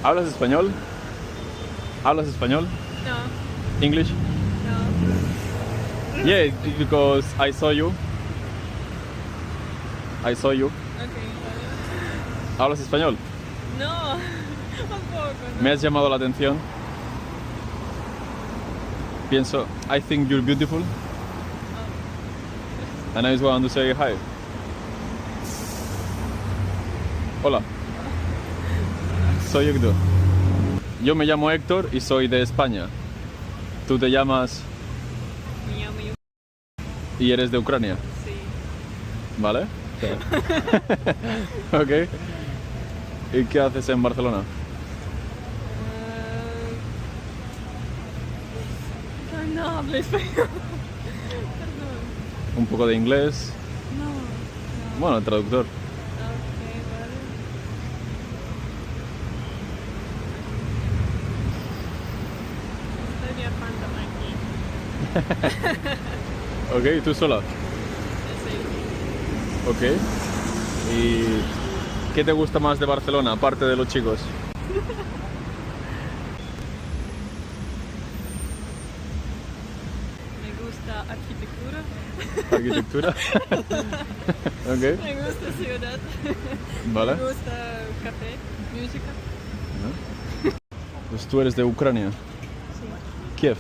¿Hablas español? ¿Hablas español? No, English? no. Yeah, because I saw you. I saw you. Okay, vale. ¿Hablas español? No, un poco, no. Me has llamado la atención. Pienso, I think you're beautiful. And I just want to say hi. Hola. Soy Héctor. Yo me llamo Héctor y soy de España. Tú te llamas Me llamo yo. y eres de Ucrania, Sí. ¿vale? Ok. ¿Y qué haces en Barcelona? No hablo español. Perdón. Un poco de inglés. No. No. Bueno, traductor. Ok, vale. Estoy viajando aquí. Ok, ¿tú sola? Sí. Ok. ¿Y qué te gusta más de Barcelona, aparte de los chicos? Me gusta arquitectura. ¿Arquitectura? Ok, Me gusta ciudad. vale. Me gusta café, música. Pues tú eres de Ucrania, Sí. Kiev.